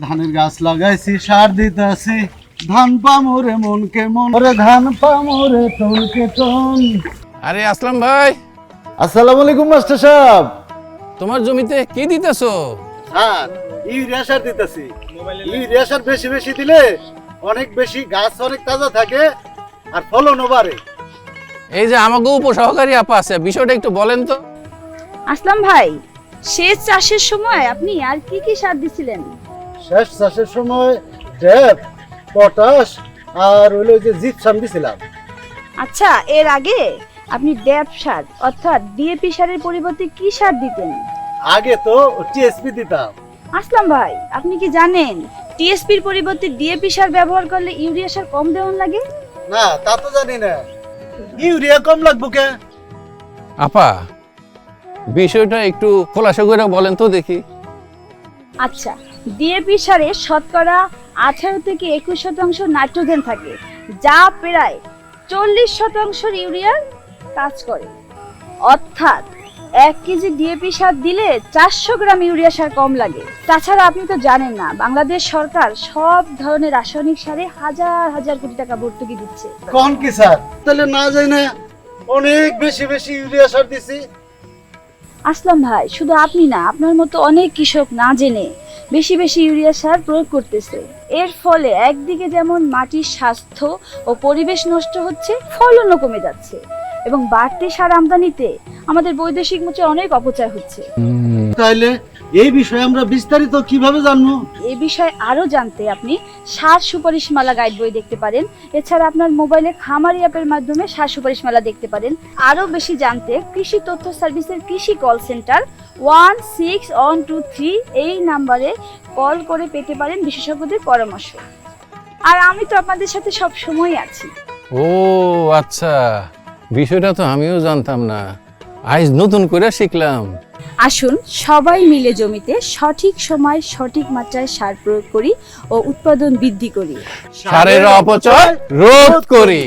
ধানের গাছ লাগাইছি, সার দিতেছি। ধান পামরে মন কেমন, ওরে ধান পামরে টন কে টন। আরে আসলাম ভাই, আসসালামু আলাইকুম মাস্টার সাহেব। তোমার জমিতে কি দিতেছো? স্যার, ইউরিয়া সার দিতেছি। ইউরিয়া সার বেশি বেশি দিলে অনেক বেশি গাছ অনেক তাজা থাকে আর ফলনও বাড়ে। এই যে আমাকে উপসহকারী আপা আছে, বিষয়টা একটু বলেন তো। আসলাম ভাই, শেষ চাষের সময় আপনি আর কি কি সার দিছিলেন? শেষ চাষের সময় ড্যাপ, পটাশ আর হইলো যে জিপসাম দিছিলাম। আচ্ছা, এর আগে আপনি ড্যাপ সার অর্থাৎ ডিএপি সারের পরিবর্তে কি সার দিতেন? আগে তো টিএসপি দিতাম। আসলাম ভাই, আপনি কি জানেন টিএসপির পরিবর্তে ডিএপি সার ব্যবহার করলে ইউরিয়া সার কম দেওয়ান লাগে? না, তা তো জানি না। ইউরিয়া কম লাগবো কে? আপা, বিষয়টা একটু খোলাসা করে বলেন তো দেখি। আচ্ছা, ডিএপি সারে শতকরা 18 থেকে 21% নাইট্রোজেন থাকে, যা প্রায় 40% ইউরিয়ার কাজ করে। অর্থাৎ 1 কেজি ডিএপি সার দিলে 400 গ্রাম ইউরিয়া সার কম লাগে। তাছাড়া আপনি তো জানেন না, বাংলাদেশ সরকার সব ধরনের রাসায়নিক সারে হাজার হাজার কোটি টাকা ভর্তুকি দিচ্ছে। কোন কি স্যার? তাহলে না যাই না অনেক বেশি বেশি ইউরিয়া সার দিছি। আসলাম ভাই, শুধু আপনি না, আপনার মতো অনেক কৃষক না জেনে বেশি বেশি ইউরিয়া সার প্রয়োগ করতেছে। এর ফলে একদিকে যেমন মাটির স্বাস্থ্য ও পরিবেশ নষ্ট হচ্ছে, ফলনও কমে যাচ্ছে এবং বাড়তি সার আমদানিতে আমাদের বৈদেশিক মুচে অনেক অপচয় হচ্ছে। তাইলে এই বিষয়ে আমরা বিস্তারিত কিভাবে জানবো? এই বিষয়ে আরো জানতে আপনি সার সুপারিশমালা গাইড বই দেখতে পারেন। এছাড়া আপনার মোবাইলে খামারি অ্যাপের মাধ্যমে সার সুপারিশমালা দেখতে পারেন। আরো বেশি জানতে কৃষি তথ্য সার্ভিসের কৃষি কল সেন্টার 16123 এই নাম্বারে কল করে পেতে পারেন বিশেষজ্ঞদের পরামর্শ। আর আমি তো আপনাদের সাথে সব সময় আছি। ও আচ্ছা, বিষয়টা তো আমিও জানতাম না, আজ নতুন করে শিখলাম। আসুন সবাই মিলে জমিতে সঠিক সময় সঠিক মাত্রায় সার প্রয়োগ করি ও উৎপাদন বৃদ্ধি করি। সারের অপচয় রোধ করি।